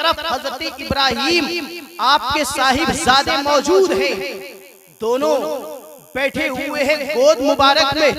طرف حضرت ابراہیم آپ کے صاحبزادے موجود ہیں، دونوں بیٹھے ہوئے ہیں گود مبارک میں۔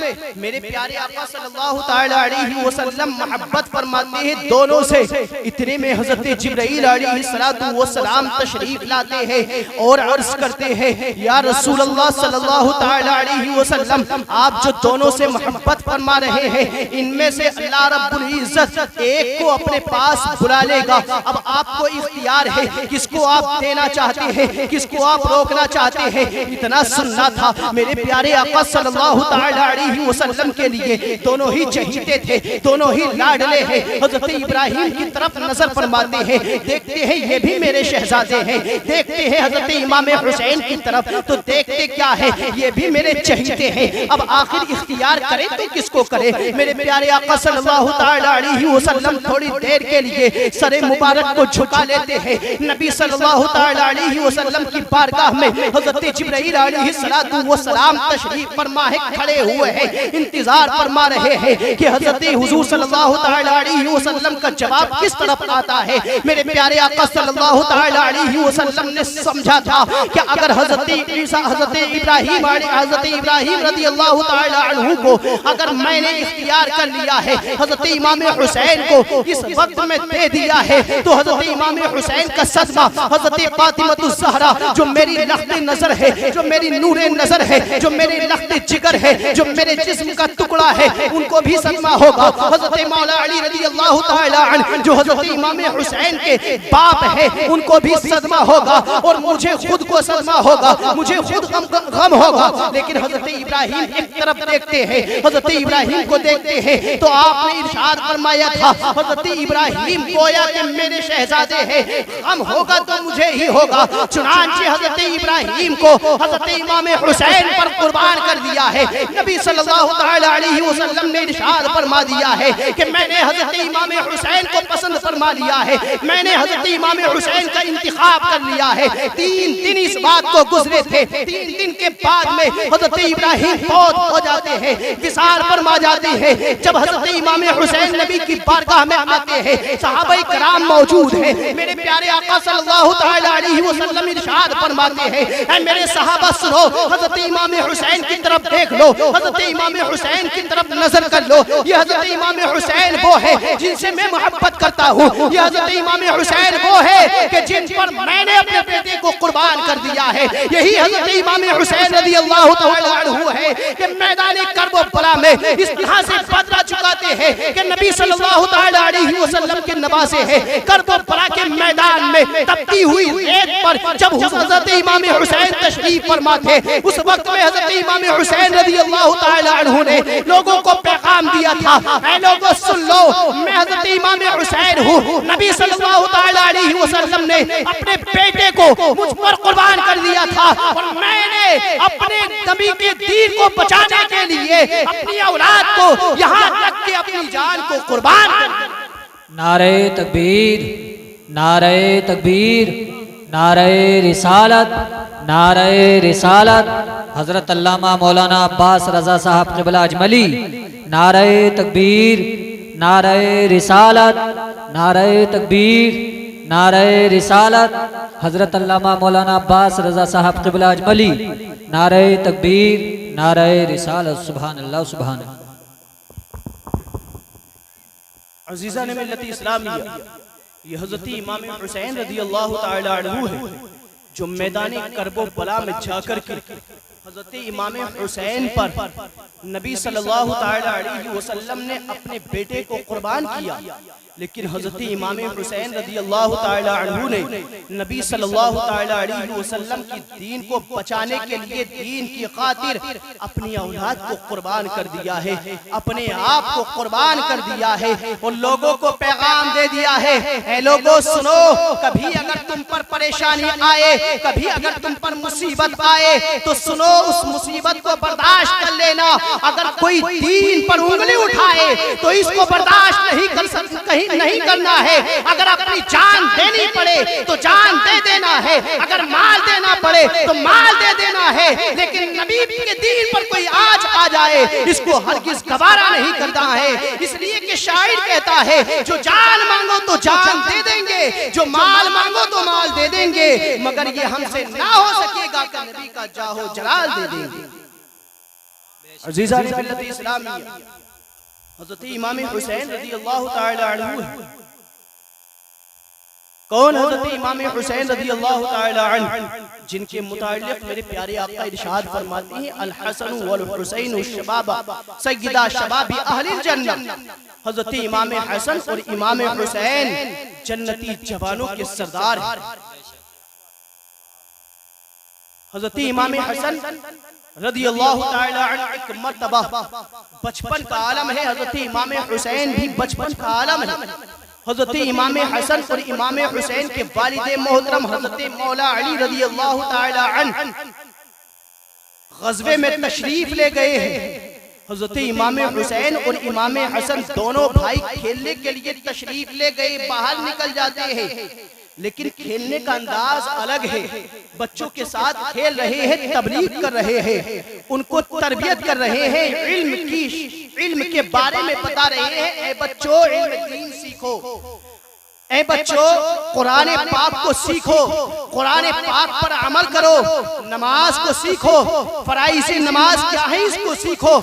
میرے پیارے آقا صلی اللہ تعالی علیہ وسلم محبت فرماتے ہیں دونوں سے۔ اتنے میں حضرت جبرائیل علیہ السلام تشریف لاتے ہیں اور عرض کرتے ہیں یا رسول اللہ صلی اللہ تعالی علیہ وسلم، آپ جو دونوں سے محبت فرما رہے ہیں، ان میں سے اللہ رب العزت ایک کو اپنے پاس بلا لے گا۔ اب آپ کو اختیار ہے، کس کو آپ دینا چاہتے ہیں، کس کو آپ روکنا چاہتے ہیں۔ اتنا سننا تھا میرے پیارے آقا صلی اللہ تعالی علیہ وسلم کے لیے، دونوں ہی چہیتے تھے، دونوں ہی لاڈلے ہیں۔ حضرت ابراہیم کی طرف نظر فرماتے ہیں، دیکھتے ہیں یہ بھی میرے شہزادے ہیں، دیکھتے ہیں حضرت امام حسین کی طرف تو دیکھتے کیا ہے، یہ بھی میرے چہیتے ہیں۔ اب آخر اختیار کریں تو کس کو کرے؟ میرے پیارے آقا صلی اللہ تعالی علیہ وسلم تھوڑی دیر کے لیے سر مبارک کو جھکا لیتے ہیں۔ نبی صلی اللہ تعالی علیہ وسلم کی بارگاہ میں حضرت جبرائیل علیہ السلام تشریف فرما ہے، کھڑے ہوئے ہیں، انتظار فرما رہے ہیں کہ حضرت حضور صلی اللہ تعالی علیہ وسلم کا جواب کس طرف آتا ہے۔ میرے پیارے آقا صلی اللہ تعالی علیہ وسلم نے سمجھا تھا کہ اگر حضرت ابراہیم رضی اللہ تعالی عنہ کو اگر میں نے اختیار کر لیا ہے، حضرت امام حسین کو اس وقت میں دے دیا ہے، تو حضرت امام حسین کا صدمہ حضرت فاطمہ الزہرا جو میری لخت نظر ہے، جو میری نور نظر ہے، جو میرے لخت جگر ہے، جو میرے جسم کا ٹکڑا ہے، ان کو بھی صدمہ ہوگا۔ حضرت مولا علی رضی اللہ تعالی عنہ جو حضرت امام حسین کے باپ ہے، ان کو بھی صدمہ ہوگا، اور مجھے خود کو صدمہ ہوگا، مجھے خود غم ہوگا۔ لیکن حضرت ابراہیم ایک طرف دیکھتے ہیں، حضرت ابراہیم کو دیکھتے ہیں تو آپ نے ارشاد فرمایا تھا حضرت ابراہیم گویا کہ میرے شہزادے ہیں، غم ہوگا تو مجھے ہی ہوگا۔ چنانچہ حضرت ابراہیم کو حضرت امام حسین پر قربان کر دیا ہے۔ نبی صلی اللہ تعالی علیہ وسلم نے ارشاد فرما دیا ہے کہ میں نے حضرت امام حسین کو پسند فرما لیا ہے، میں نے حضرت امام حسین کا انتخاب کر لیا ہے۔ 3 دن اس بات کو گزرے تھے، 3 دن کے بعد میں حضرت ابراہیم فوت ہو جاتے ہیں، وصال فرما جاتے ہیں۔ جب حضرت امام حسین نبی کی بارگاہ میں آتے ہیں، صحابہ کرام موجود ہیں، میرے پیارے آقا صلی اللہ تعالی علیہ وسلم ارشاد فرماتے ہیں اے میرے صحابہ سنو، حضرت امام حسین کی طرف دیکھ لو، حضرت امام حسین کی طرف نظر کر لو، یہ حضرت امام حسین وہ ہے جن سے میں محبت کرتا ہوں، یہ حضرت امام حسین وہ ہے کہ جن پر میں نے اپنے بیٹے کو قربان کر دیا ہے، یہی حضرت امام حسین رضی اللہ تعالی عنہ ہے کہ میدان کرب و بلا میں اس طرح سے بدلہ چکاتے ہیں کہ نبی صلی اللہ تعالی علیہ وسلم کے نواسے ہیں۔ کرب و بلا کے میدان میں تپتی ہوئی ریت پر جب حضرت امام حسین تشریف فرما تھے، اس وقت میں حضرت امام حسین رضی اللہ تعالی عنہ نے لوگوں کو پیغام دیا تھا اے لوگوں سن لو، میں حضرت امام حسین ہوں، نبی صلی اللہ تعالی علیہ وسلم نے اپنے بیٹے کو مجھ پر قربان کر دیا تھا، اور میں نے اپنے نبی کے دین کو بچانے کے لیے اپنی اولاد کو یہاں تک کہ اپنی جان کو قربان کر دیا۔ نعرہ تکبیر، نعرہ تکبیر، نعرہ رسالت، نعرہ رسالت، حضرت علامہ مولانا عباس رضا صاحب قبلہ اجملی۔ نعرہ تکبیر، نعرہ رسالت، نعرہ تکبیر، نعرہ رسالت، حضرت علامہ مولانا عباس رضا صاحب قبلہ اجملی۔ نعرہ تکبیر، نعرہ رسالت، سبحان اللہ سبحان اللہ۔ عزیزان ملت اسلامیہ، یہ حضرت امام حسین رضی اللہ تعالی عنہ ہے جو میدان کرب و بلا میں جا کر کے حضرت امام حسین پر نبی صلی اللہ تعالی علیہ وسلم نے اپنے بیٹے کو قربان کیا، لیکن حضرت امام حسین رضی اللہ تعالی عنہ نے نبی صلی اللہ تعالی علیہ وسلم کی دین کو بچانے کے لیے دین کی خاطر اپنی اولاد کو قربان کر دیا ہے، اپنے آپ کو قربان کر دیا ہے، اور لوگوں کو پیغام دے دیا ہے اے لوگوں سنو، کبھی اگر تم پر پریشانی آئے، کبھی اگر تم پر مصیبت آئے تو سنو، اس مصیبت کو برداشت کر لینا۔ اگر کوئی دین پر انگلی اٹھائے تو اس کو برداشت نہیں کرنا ہے، اگر اپنی جان دینی پڑے تو جان دے دینا ہے، اگر مال دینا پڑے تو مال دے دینا ہے، لیکن نبی کے دین پر کوئی آج آ جائے اس کو ہرگز گوارا نہیں کرتا ہے، اس لیے کہ شاعر کہتا ہے جو جان مانگو تو جان دے دیں گے، جو مال مانگو تو مال دے دیں گے، مگر یہ ہم سے نہ ہو سکے گا کہ نبی کا جاہو جلال دے دیں گے۔ عزیزان ملت اسلامیہ، حضرت امام حسین رضی اللہ تعالی عنہ ہے۔ کون حضرت امام حسین رضی اللہ تعالی عنہ؟ جن کے متعلق میرے پیارے آقا ارشاد فرماتے ہیں الحسن والحسین شباب سیدہ شباب اہل الجنہ۔ حضرت امام حسن اور امام حسین جنتی جوانوں کے سردار ہیں۔ حضرت امام حسن رضی اللہ تعالی عنہ ایک مرتبہ بچپن کا عالم ہے، حضرت امام حسین بھی بچپن کا عالم ہے۔ حضرت امام حسن اور امام حسین کے والد محترم حضرت مولا علی رضی اللہ تعالی عنہ غزوے میں تشریف لے گئے ہیں۔ حضرت امام حسین اور امام حسن دونوں بھائی کھیلنے کے لیے تشریف لے گئے، باہر نکل جاتے ہیں، لیکن کھیلنے کا انداز الگ ہے۔ بچوں کے ساتھ کھیل رہے ہیں، تبلیغ کر رہے ہیں، ان کو تربیت کر رہے ہیں، علم کے بارے میں بتا رہے ہیں۔ اے بچوں علم دین سیکھو، اے بچوں قرآن پاک کو سیکھو، قرآن پاک پر عمل کرو، نماز کو سیکھو، فرائض نماز کیا ہے اس کو سیکھو،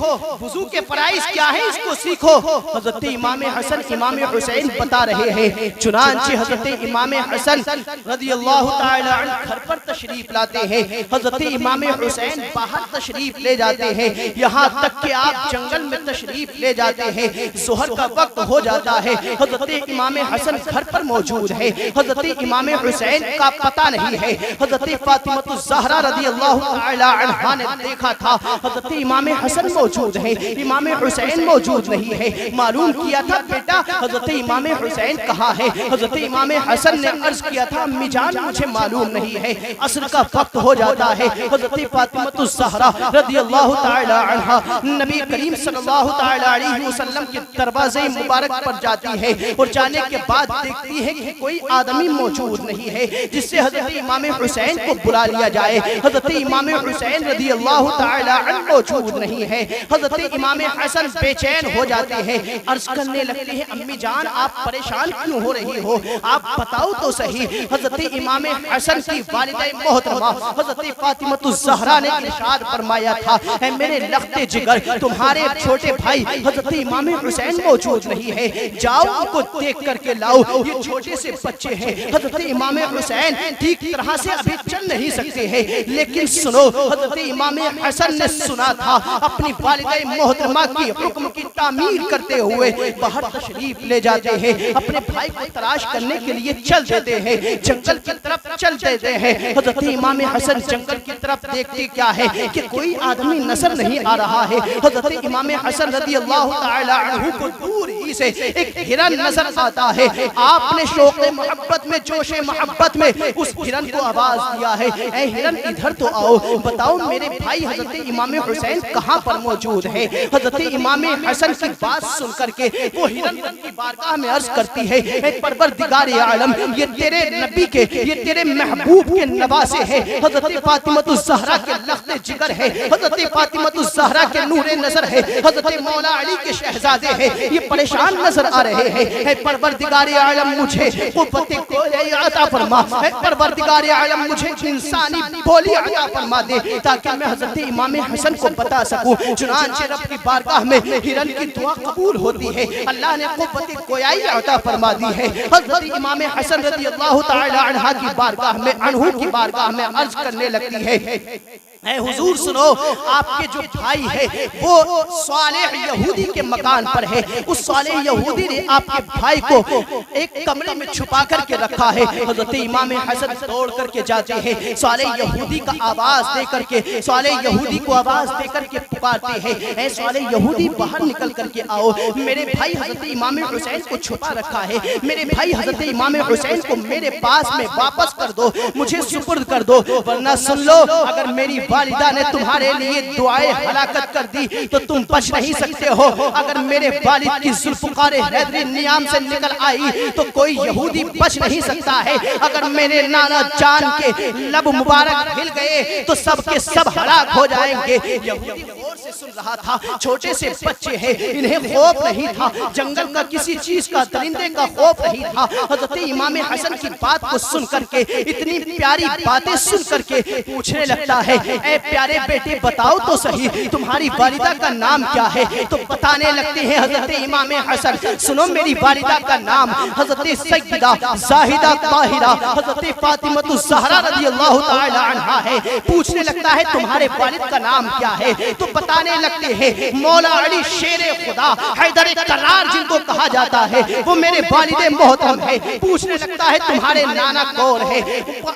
وضو کے فرائض کیا ہے اس کو سیکھو۔ حضرت امام حسن امام حسین بتا رہے ہیں۔ چنانچہ حضرت امام حسن رضی اللہ تعالی عنہ گھر پر تشریف لاتے ہیں، حضرت امام حسین باہر تشریف لے جاتے ہیں، یہاں تک کہ آپ جنگل میں تشریف لے جاتے ہیں۔ ظہر کا وقت ہو جاتا ہے، حضرت امام حسن گھر پر موجود ہے، حضرت امام حسین کا پتہ نہیں ہے۔ حضرت فاطمہ الزہرا رضی اللہ تعالی عنہا نے دیکھا تھا حضرت امام حسن موجود ہے، امام حسین موجود نہیں ہے، معلوم کیا تھا بیٹا حضرت امام حسین کہاں ہے۔ حضرت امام حسن نے عرض کیا تھا امی جان مجھے معلوم نہیں ہے۔ عصر کا وقت ہو جاتا ہے، حضرت فاطمہ الزہرا رضی اللہ تعالی عنہا نبی کریم صلی اللہ تعالی علیہ وسلم کے دروازے مبارک پر جاتی ہے، اور جانے کے بعد دیکھتی ہے کہ کوئی آدمی موجود نہیں ہے جس سے حضرت امام حسین کو بلا لیا جائے۔ حضرت امام حسین رضی اللہ تعالی عنہ موجود نہیں ہے۔ حضرت امام حسن بے چین ہو جاتے ہیں، عرض کرنے لگتے ہیں امی جان آپ پریشان کیوں ہو رہی ہو، آپ بتاؤ تو صحیح۔ حضرت امام حسن کی والدہ محترمہ حضرت فاطمہ الزہرا نے ارشاد فرمایا تھا اے میرے لخت جگر تمہارے چھوٹے بھائی حضرت امام حسین موجود نہیں ہے، جاؤ ان کو دیکھ کر کے لاؤ، یہ چھوٹے سے بچے ہیں۔ حضرت امام حسین ٹھیک طرح سے ابھی چل نہیں سکتے ہیں، لیکن سنو حضرت امام حسن نے سنا تھا اپنی والدہ محترمہ کی حکم کی تعمیر کرتے ہوئے باہر تشریف لے جاتے ہیں، اپنے بھائی کو تلاش کرنے کے لیے چل دیتے ہیں، جنگل کی طرف چل دیتے ہیں۔ حضرت امام حسن جنگل کی طرف دیکھتے کیا ہے کہ کوئی آدمی نظر نہیں آ رہا ہے۔ حضرت امام حسن رضی اللہ تعالی عنہ کو دور ہی سے ایک ہرن نظر آتا ہے۔ آپ نے شوق محبت میں جوش محبت میں اس ہرن کو آواز دیا ہے اے ہرن ادھر تو آؤ، بتاؤ میرے بھائی حضرت امام حسین کہاں پر موجود ہے۔ حضرت امام حسن کی بات سن کر کے وہ ہرن کی بارگاہ میں عرض کرتی ہے اے پروردگار عالم یہ تیرے نبی کے یہ تیرے محبوب کے نواسے ہیں، حضرت فاطمہ الزہرا کے لخت جگر ہے، حضرت فاطمہ الزہرا کے نور نظر ہے، حضرت مولا علی کے شہزادے ہیں، یہ پریشان نظر آ رہے ہیں۔ اے پروردگار عالم مجھے قوت کوئی عطا فرما، اے پروردگار عالم مجھے انسانی بولی عطا فرما دے تاکہ میں حضرت امام حسن کو بتا سکوں۔ چنانچہ رب کی بارگاہ میں ہرن کی دعا قبول ہوتی ہے، اللہ نے قوت کوئی عطا فرما دی ہے۔ حضرت امام حسن رضی اللہ تعالی عنہ کی بارگاہ میں عرض کرنے لگتی ہے اے حضور سنو آپ کے جو بھائی ہے وہ صالح یہودی کے مکان پر ہے، اس صالح یہودی نے آپ کے بھائی کو ایک کمرے میں چھپا کر کے رکھا ہے۔ حضرت امام حسن دوڑ کر کے جاتے ہیں، صالح یہودی کا آواز دے کر کے صالح یہودی کو آواز دے کر کے پکارتے ہیں اے صالح یہودی باہر نکل کر کے آؤ، میرے بھائی حضرت امام حسین کو چھپا رکھا ہے، میرے بھائی حضرت امام حسین کو میرے پاس میں واپس کر دو، مجھے سپرد کر دو، ورنہ سن لو اگر میری والدہ نے تمہارے لیے دعائے ہلاکت کر دی تو تم بچ نہیں سکتے ہو. اگر میرے والد کی ذوالفقار حیدری نیام سے نکل آئی تو کوئی یہودی بچ نہیں سکتا ہے. اگر میرے نانا جان کے لب مبارک ہل گئے تو سب کے سب ہلاک ہو جائیں گے. یہودی غور سے سن رہا تھا. چھوٹے سے بچے ہیں, انہیں خوف نہیں تھا, جنگل کا کسی چیز کا, درندے کا خوف نہیں تھا. حضرت امام حسن کی بات کو سن کر کے, اتنی پیاری باتیں سن کر کے پوچھنے لگتا ہے, اے پیارے بیٹے بتاؤ تو صحیح تمہاری والدہ کا نام کیا ہے. تو بتانے لگتے ہیں حضرت امام حسن, سنو میری والدہ کا نام حضرت سیدہ زاہدہ طاہرہ حضرت فاطمہ الزہرا رضی اللہ تعالی عنہا ہے. پوچھنے لگتا ہے تمہارے والد کا نام کیا ہے. تو بتانے لگتے ہیں مولا علی شیر خدا حیدر کرار جن کو کہا جاتا ہے وہ میرے والد محترم ہے. پوچھنے لگتا ہے تمہارے نانا کون ہے.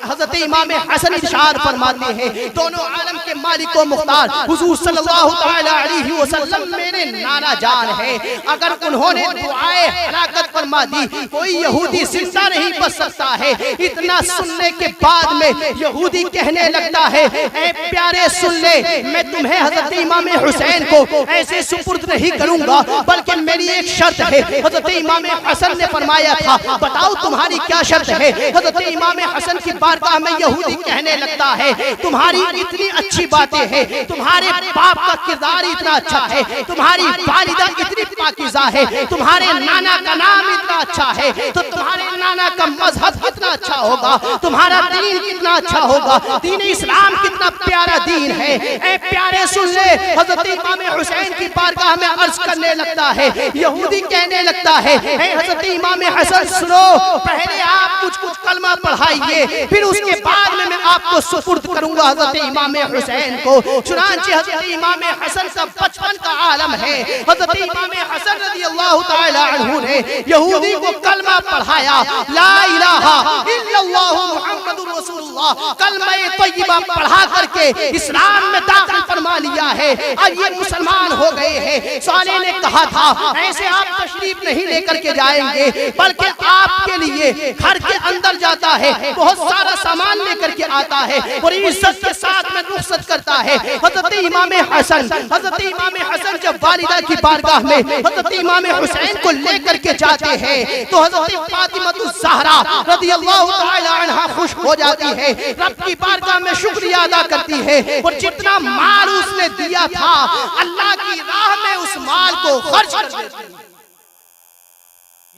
حضرت امام حسن ارشاد فرماتے ہیں دونوں عالم کے مالک و مختار حضور صلی اللہ تعالی علیہ وسلم میرے نانا جان ہے. اگر انہوں نے دعائے ہلاکت فرما دی کوئی یہودی زندہ نہیں بچ سکتا ہے. اتنا سننے کے بعد میں یہودی کہنے لگتا ہے اے پیارے سن لے, میں تمہیں حضرت امام حسین کو ایسے سپرد نہیں کروں گا بلکہ میری ایک شرط ہے. حضرت امام حسن نے فرمایا تھا بتاؤ تمہاری کیا شرط ہے. حضرت امام حسن کی بارگاہ میں یہودی کہنے لگتا ہے تمہاری اتنی اچھی باتیں ہیں, تمہارے باپ کا کردار اتنا اچھا ہے, تمہاری والدہ اتنی پاکیزہ ہے, تمہارے نانا کا نام اتنا اچھا ہے, تو تمہارے نانا کا مذہب کتنا اچھا ہوگا, تمہارا دین کتنا اچھا ہوگا, دین اسلام کتنا پیارا دین ہے. اے پیارے سن لے, حضرت امام حسین کی بارگاہ میں عرض کرنے لگتا ہے, یہودی کہنے لگتا ہے اے حضرت امام حسن سنو, پہلے آپ کچھ کلمہ پڑھائیے پھر اس کے بعد میں آپ کو سپرد کروں گا حضرت امام حسین کو. چنانچہ حضرت امام حسن کا بچپن کا عالم ہے. حضرت امام حسن رضی اللہ تعالی عنہ نے یہودی کو کلمہ پڑھایا, لا الہ الا اللہ محمد رسول اللہ, کلمہ طیبہ پڑھا کر کے اسلام میں داخل فرما لیا ہے. اب یہ مسلمان ہو گئے ہیں. صالح نے کہا تھا ایسے آپ تشریف نہیں لے کر کے جائیں گے بلکہ آپ کے لیے گھر کے اندر جاتا ہے, بہت سارا سامان لے کر کے آتا ہے اور عزت کے ساتھ میں رخصت کرتا ہے. حضرت امام حسن جب والدہ کی بارگاہ میں حضرت امام حسین کو لے کر کے جاتے ہیں تو حضرت فاطمہ الزہرا رضی اللہ تعالی عنہا خوش ہو جاتی ہے, رب کی بارگاہ میں شکریہ ادا کرتی ہے اور جتنا مال اس نے دیا تھا اللہ کی راہ میں اس مال کو خرچ کر دیتی ہے.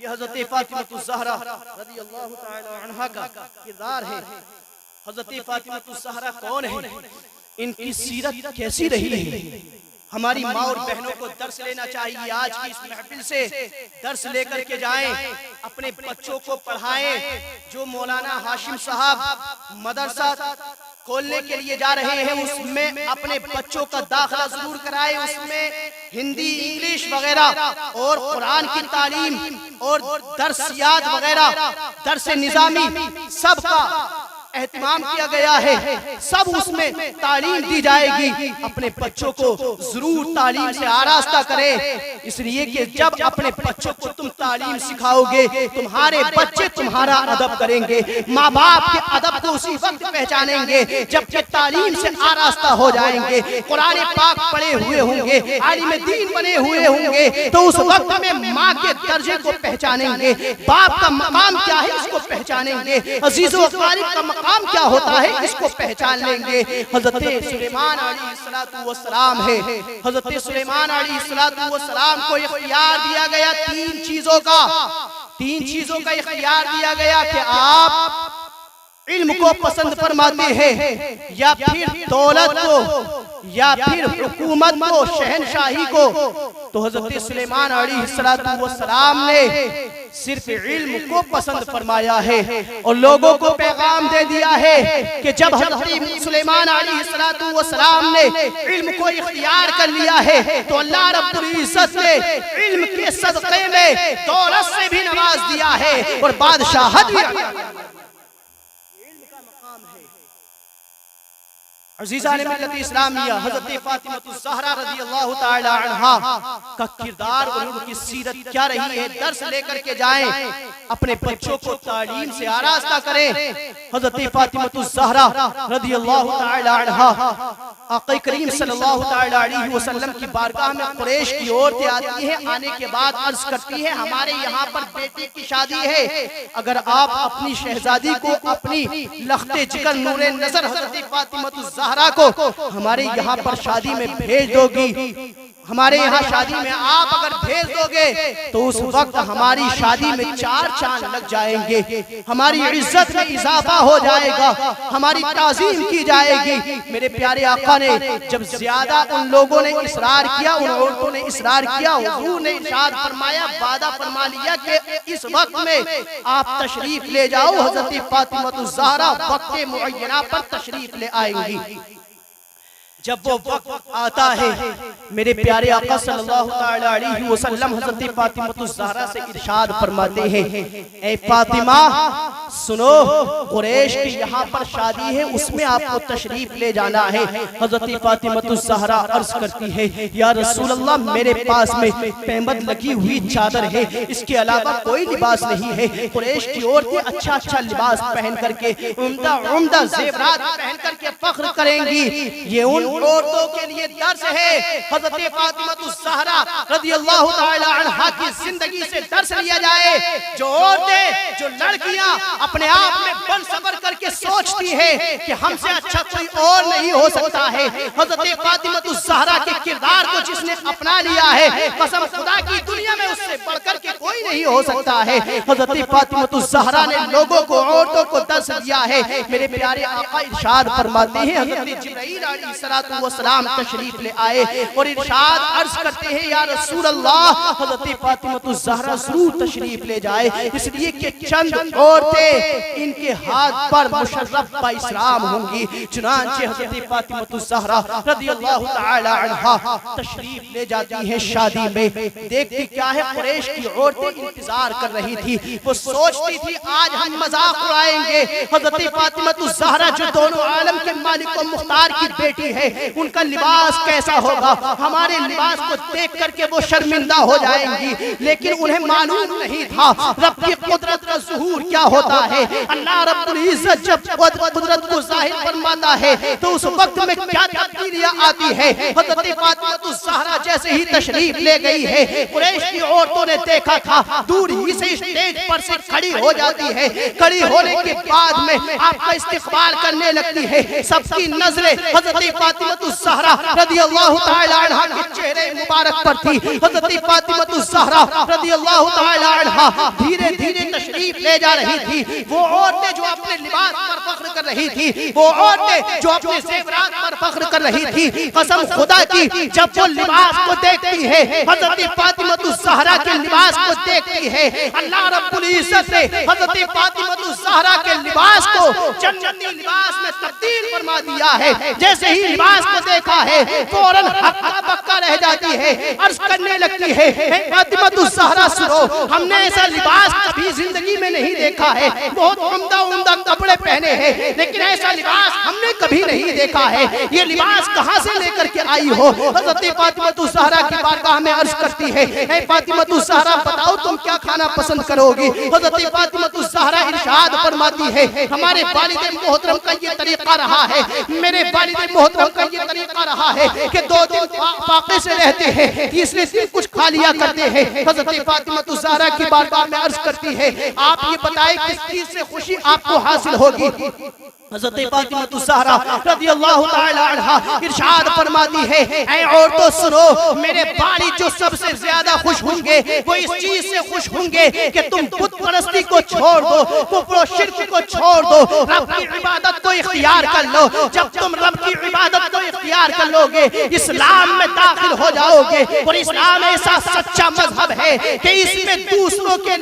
یہ حضرت فاطمہ الزہرا رضی اللہ تعالی عنہا کا کردار ہے. حضرت فاطمہ الزہرا کون ہے, ان کی سیرت کیسی رہی ہے. ہماری ماں اور بہنوں کو درس لینا چاہیے. آج کی اس محفل سے درس لے کر کے جائیں, اپنے بچوں کو پڑھائیں. جو مولانا ہاشم صاحب مدرسہ کھولنے کے لیے جا رہے ہیں اس میں اپنے بچوں کا داخلہ ضرور کرائے. اس میں ہندی, انگلش وغیرہ اور قرآن کی تعلیم اور درسیات وغیرہ, درس نظامی سب کا اہتمام کیا گیا ہے. سب اس میں تعلیم دی جائے گی. اپنے بچوں کو ضرور تعلیم سے آراستہ کریں, اس لیے کہ جب اپنے بچوں کو تم تعلیم سکھاؤ گے تمہارے بچے تمہارا ادب کریں گے. ماں باپ کے ادب کو اسی وقت پہچانیں گے جب کہ تعلیم سے آراستہ ہو جائیں گے, قرآن پاک پڑھے ہوئے ہوں گے, عالم دین بنے ہوئے ہوں گے, تو اس وقت میں ماں کے درجے کو پہچانیں گے, باپ کا مقام کیا ہے اس کو پہچانیں گے, عزیز و اقارب کا مقام کیا ہوتا ہے اس کو پہچان لیں گے. حضرت سلیمان علیہ السلام ہے. حضرت سلیمان علیہ السلام کو اختیار دیا گیا تین چیزوں کا اختیار دیا گیا کہ آپ علم کو پسند فرماتے ہیں یا پھر دولت کو یا پھر حکومت کو, شہنشاہی کو. تو حضرت سلیمان علیہ السلام نے صرف علم کو پسند فرمایا ہے اور لوگوں کو پیغام دے دیا ہے کہ جب حضرت سلیمان علیہ السلام نے علم کو اختیار کر لیا ہے تو اللہ رب العزت نے علم کے صدقے میں دولت سے بھی نواز دیا ہے اور بادشاہت بھی. عزیزان ملت اسلامیہ, حضرت فاطمہ الزہرا رضی اللہ تعالی عنہا کا کردار اور ان کی سیرت کیا رہی ہے, درس لے کر کے جائیں, اپنے بچوں کو تعلیم سے آراستہ کریں. حضرت فاطمہ الزہرا رضی اللہ تعالی عنہا آقا کریم صلی اللہ تعالی علیہ وسلم کی بارگاہ میں قریش کی عورتیں آتی ہیں، آنے کے بعد عرض کرتی ہیں ہمارے یہاں پر بیٹے کی شادی ہے، اگر آپ اپنی شہزادی کو، اپنی لخت جگر نور نظر حضرت فاطمہ الزہرا کو ہمارے یہاں پر شادی میں بھیج دو گی، ہمارے یہاں شادی میں آپ اگر بھیج دو گے تو اس وقت ہماری شادی میں 4 چاند لگ جائیں گے، ہماری عزت میں اضافہ ہو جائے گا، ہماری تعظیم کی جائے گی۔ میرے پیارے آقا نے جب زیادہ ان لوگوں نے اصرار کیا، ان عورتوں نے اصرار کیا، حضور نے ارشاد فرمایا، وعدہ فرما لیا کہ اس وقت میں آپ تشریف لے جاؤ، حضرت فاطمہ الزہرا وقت معینہ پر تشریف لے آئیں گی۔ جب وہ وقت آتا ہے میرے پیارے آقا صلی اللہ تعالی علیہ وسلم حضرت فاطمہ الزہرا سے ارشاد فرماتے ہیں، اے فاطمہ سنو، قریش کی یہاں پر شادی ہے، اس میں آپ کو تشریف لے جانا ہے۔ حضرت فاطمہ الزہرا عرض کرتی ہے، یا رسول اللہ میرے پاس میں پہمد لگی ہوئی چادر ہے، اس کے علاوہ کوئی لباس نہیں ہے۔ قریش کی عورتیں اچھا اچھا لباس پہن کر کے، عمدہ عمدہ زیورات پہن کر کے فخر کریں گی، یہ ان عورتوں کے لیے درس ہے۔ حضرت فاطمہ الزہرا رضی اللہ تعالی عنہا کی زندگی سے درس لیا جائے۔ جو عورتیں، جو لڑکیاں اپنے آپ میں بن صبر کر کے سوچتی ہے کہ ہم سے اچھا کوئی اور نہیں ہو سکتا ہے، حضرت فاطمہ الزہرا کے کردار کو جس نے اپنا لیا ہے، قسم خدا کی دنیا میں اس سے بڑھ کر کے کوئی نہیں ہو سکتا ہے۔ حضرت فاطمہ الزہرا نے لوگوں کو، عورتوں کو درس دیا ہے۔ میرے پیارے آقا ارشاد فرماتے ہیں، حضرت جبرائیل علیہ السلام تشریف لے آئے اور ارشاد عرض کرتے ہیں، یا رسول اللہ حضرت فاطمہ الزہرا ضرور تشریف لے جائے، اس لیے کہ چند عورتیں ان کے ہاتھ پر مشرف با اسلام ہوں گی۔ چنانچہ حضرت فاطمہ الزہرا رضی اللہ تعالی عنہا تشریف لے جاتی ہیں شادی میں۔ دیکھتی کیا ہے، قریش کی عورتیں انتظار کر رہی تھی، وہ سوچتی تھی آج ہم مذاق اڑائیں گے۔ حضرت فاطمہ الزہرا جو دونوں عالم کے مالک و مختار کی بیٹی ہے، ان کا لباس کیسا ہوگا، ہمارے لباس کو دیکھ کر کے وہ شرمندہ ہو جائیں گی، لیکن انہیں معلوم نہیں تھا رب کی قدرت کا ظہور کیا ہوتا ہے۔ اللہ رب العزت جب قدرت کو ظاہر فرماتا ہے تو اس وقت میں کیا تبدیلیاں آتی ہے۔ حضرت فاطمہ الزہرا جیسے ہی تشریف لے گئی ہے، قریش کی عورتوں نے دیکھا تھا، دور ہی سے اسٹیج پر سے کھڑی ہو جاتی ہے، کھڑی ہونے کے بعد میں آپ کا استقبال کرنے لگتی ہے۔ سب کی نظریں حضرت فاطمہ الزہرا رضی اللہ تعالی عنہا کے چہرے مبارک پر تھی۔ حضرت فاطمہ الزہرا رضی اللہ تعالی عنہا دھیرے دھیرے تشریف لے جا رہی تھی۔ وہ عورتیں جو اپنے لباس پر فخر کر رہی تھی، وہ عورتیں جو اپنے زیورات پر فخر کر رہی تھی، قسم خدا کی جب وہ لباس کو دیکھتی ہے، حضرت فاطمہ الزہرا کے لباس کو دیکھتی ہے، اللہ رب العزت نے حضرت فاطمہ الزہرا کے لباس کو جنتی لباس میں تبدیل فرما دیا ہے۔ جیسے ہی لباس کو دیکھا ہے فوراً ہکا بکا رہ جاتی ہے، عرض کرنے لگتی ہے، اے فاطمہ الزہرا سنو، ہم نے ایسا لباس کبھی زندگی میں نہیں دیکھا ہے، بہت عمدہ عمدہ کپڑے پہنے ہیں لیکن ایسا لباس ہم نے کبھی نہیں دیکھا ہے، یہ لباس کہاں سے لے کر کے آئی ہو؟ حضرت فاطمہ الزہرا کی بارگاہ میں عرض کرتی ہے، اے فاطمہ الزہرا بتاؤ تم کیا کھانا پسند کرو گی؟ حضرت فاطمہ الزہرا ارشاد فرماتی ہے، ہمارے والد محترم کا یہ طریقہ رہا ہے، میرے والد محترم کا یہ طریقہ رہا ہے کہ 2 دن فاقے سے رہتے ہیں، تیسرے دن کچھ کھا لیا کرتے ہیں۔ حضرت فاطمہ الزہرا کی بارگاہ میں عرض کرتی ہے، آپ یہ بتائیں کس چیز سے خوشی آپ کو حاصل ہوگی؟ حضرت فاطمہ الزہرا رضی اللہ تعالی عنہا ارشاد فرماتی ہے، اے عورتوں سنو، میرے والد جو سب سے زیادہ خوش ہوں گے وہ اس چیز سے خوش ہوں گے کہ تم بت پرستی کو چھوڑ دو، کفر و شرک کو چھوڑ دو، رب کی عبادت کو اختیار کر لو۔ جب تم رب کی عبادت کو اختیار کر لو گے، اسلام میں داخل ہو جاؤ گے، اور اسلام ایسا سچا مذہب ہے کہ اس میں دوسروں کے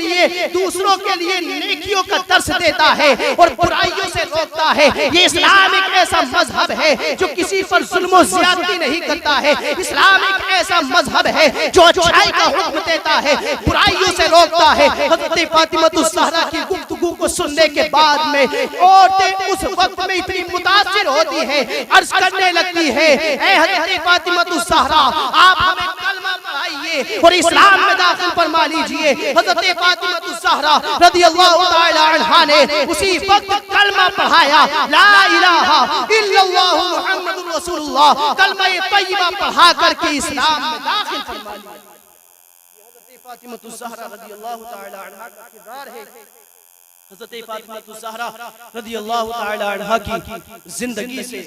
لیے نیکیوں کا درس دیتا ہے اور برائیوں سے روکتا ہے۔ یہ اسلام ایک ایسا مذہب ہے جو کسی پر ظلم و زیادتی نہیں کرتا ہے، اسلام ایک ایسا مذہب ہے جو اچھائی کا حکم دیتا ہے، برائیوں سے روکتا ہے۔ حضرت فاطمہ الزہرا کی گفتگو کو سننے کے بعد میں عورتیں اس وقت میں اتنی متاثر ہوتی ہیں، عرض کرنے لگتی ہے، اے حضرت فاطمہ الزہرا آپ ہمیں کلمہ پڑھائیے، لیجئے اور اسلام میں داخل فرما لیجئے۔ حضرت فاطمہ الزہرا رضی اللہ تعالی عنہا نے اسی وقت کلمہ پڑھایا، لا الہ الا اللہ محمد رسول اللہ، کلمہ طیبہ پڑھا کر کے اسلام میں داخل فرما لیا۔ حضرت فاطمہ الزہرا رضی اللہ تعالی عنہا کا کردار ہے۔ حضرت فاطمہ الزہرا رضی اللہ تعالی عنہا کی زندگی سے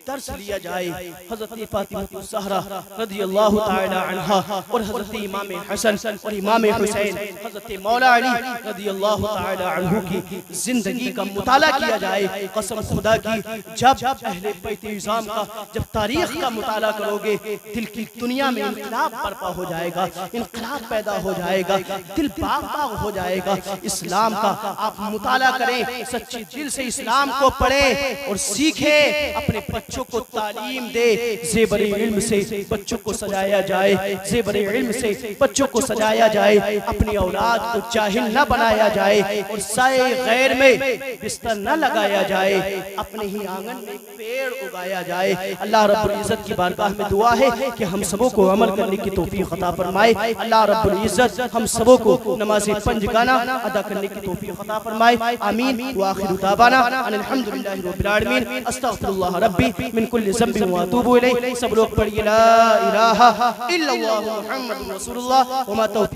درس لیا جائے۔ حضرت فاطمہ الزہرا رضی اللہ تعالی عنہا اور حضرت امام حسن اور امام حسین، حضرت مولا علی رضی اللہ تعالی عنہ کی زندگی کا مطالعہ کیا جائے۔ قسم خدا کی جب اہل بیت نظام کا جب تاریخ کا مطالعہ کرو گے، دل کی دنیا میں انقلاب برپا ہو جائے گا، انقلاب پیدا ہو جائے گا، دل باغ باغ ہو جائے گا۔ اسلام کا آپ مطالعہ کریں، سچے دل سے اسلام کو پڑھیں اور سیکھیں، اپنے بچوں کو تعلیم دے۔ زیور علم سے بچوں کو سجایا جائے، زیور علم سے بچوں کو سجایا جائے، اپنی اولاد کو جاہل نہ بنایا جائے اور سائے غیر میں بستر نہ لگایا جائے، اپنے ہی آنگن میں پیڑ اگایا جائے۔ اللہ رب العزت کی بارگاہ میں دعا ہے کہ ہم سبوں کو عمل کرنے کی توفیق عطا فرمائے۔ اللہ رب العزت ہم سبوں کو نماز پنجگانہ ادا کرنے کی توفیق عطا فرمائے۔ آمین وآخر دعوانا ان الحمدللہ رب العالمین۔ استغفر اللہ ربی من کل ذنب واتوب الیہ۔ سب لوگ پڑھیے لا الہ الا اللہ محمد رسول اللہ وما توفیق